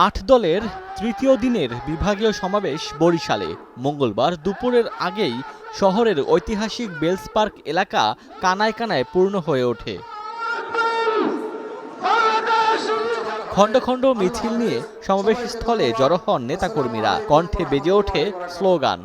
8 দলের তৃতীয় দিনের বিভাগীয় সমাবেশ বরিশালে মঙ্গলবার দুপুরের আগেই শহরের ঐতিহাসিক বেলস পার্ক এলাকা কানায় কানায় পূর্ণ হয়ে ওঠে। খণ্ড খণ্ড মিছিল নিয়ে সমাবেশস্থলে জড়ো হন নেতাকর্মীরা, কণ্ঠে বেজে ওঠে স্লোগান।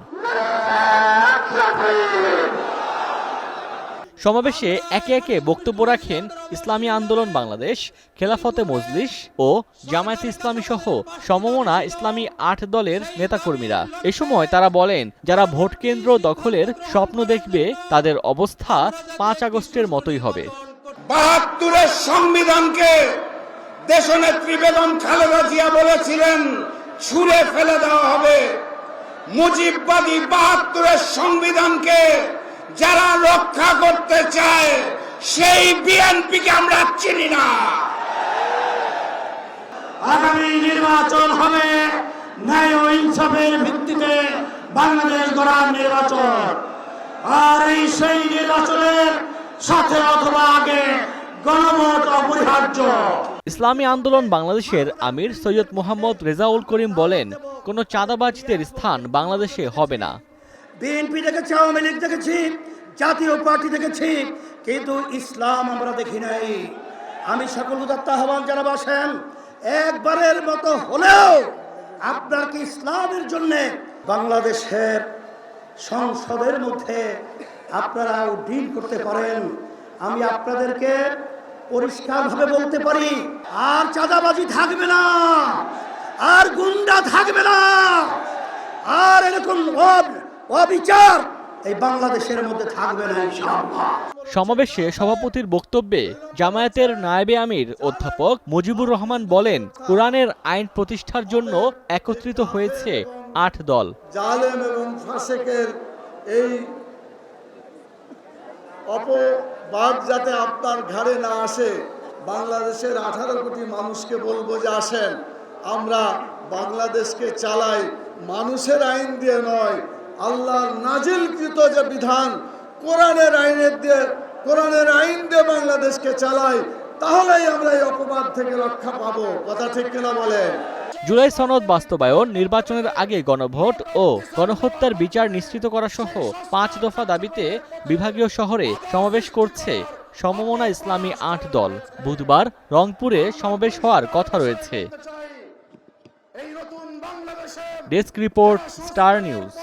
সমাবেশে একে একে বক্তব্য রাখেন ইসলামী আন্দোলন বাংলাদেশ, খেলাফতে মজলিস ও জামায়াতে ইসলামী সহ সমমনা ইসলামী 8 দলের নেতাকর্মীরা। এ সময় তারা বলেন, যারা ভোট কেন্দ্র দখলের স্বপ্ন দেখবে তাদের অবস্থা 5 আগস্টের মতোই হবে। 72-এর সংবিধানকে দেশনেত্রী বেগম খালেদা জিয়া বলেছিলেন ছুঁড়ে ফেলে দেওয়া হবে। মুজিববাদী 72-এর সংবিধানকে যারা রক্ষা করতে চায় সেই বিএনপিকে আমরা চিনি না। আগামী নির্বাচন হবে ন্যায় ও ইনসাফের ভিত্তিতে বাংলাদেশ গড়ার নির্বাচন, আর সেই নির্বাচনের সাথে অথবা আগে গণভোট অপরিহার্য। ইসলামী আন্দোলন বাংলাদেশের আমির সৈয়দ মোহাম্মদ রেজাউল করিম বলেন, কোনো চাঁদাবাজদের স্থান বাংলাদেশে হবে না। বিএনপি দেখেছি, আওয়ামী লীগ দেখেছি, জাতীয় পার্টি দেখেছি, কিন্তু ইসলাম আমরা দেখি নাই। আমি সকল উদাত্ত আহ্বান জানাবো, আসেন একবারের মতো হলেও আপনার কি ইসলামের জন্য বাংলাদেশের সংসদের মধ্যে আপনারা ডিল করতে পারেন। আমি আপনাদেরকে পরিষ্কারভাবে বলতে পারি, আর চাঁদাবাজি থাকবে না, আর গুন্ডা থাকবে না, আর এরকম অবিচার এই বাংলাদেশের মধ্যে থাকবে না ইনশাআল্লাহ। সমাবেশে সভাপতির বক্তব্যে জামায়াতের নায়েবে আমির অধ্যাপক মুজিবুর রহমান বলেন, কোরআনের আইন প্রতিষ্ঠার জন্য একত্রিত হয়েছে 8 দল। জালেম এবং ফাসেকের এই অপবাদ যাতে আপনার ঘাড়ে না আসে, বাংলাদেশের 18 কোটি মানুষকে বলবো যে আসেন আমরা বাংলাদেশকে চালাই মানুষের আইন দিয়ে নয়, আল্লাহর নাজিলকৃত যে বিধান কোরআনের আইন দিয়ে বাংলাদেশকে চালাই, তাহলেই আমরা এই অপবাদ থেকে রক্ষা পাবো। কথা ঠিক কিনা বলেন? জুলাই সনদ বাস্তবায়ন, নির্বাচনের আগে গণভোট ও গণহত্যার বিচার নিশ্চিত করা সহ 5 দফা দাবিতে বিভাগীয় শহরে সমাবেশ করছে সমমনা ইসলামী 8 দল। বুধবার রংপুরে সমাবেশ হওয়ার কথা রয়েছে। Desk report, star news.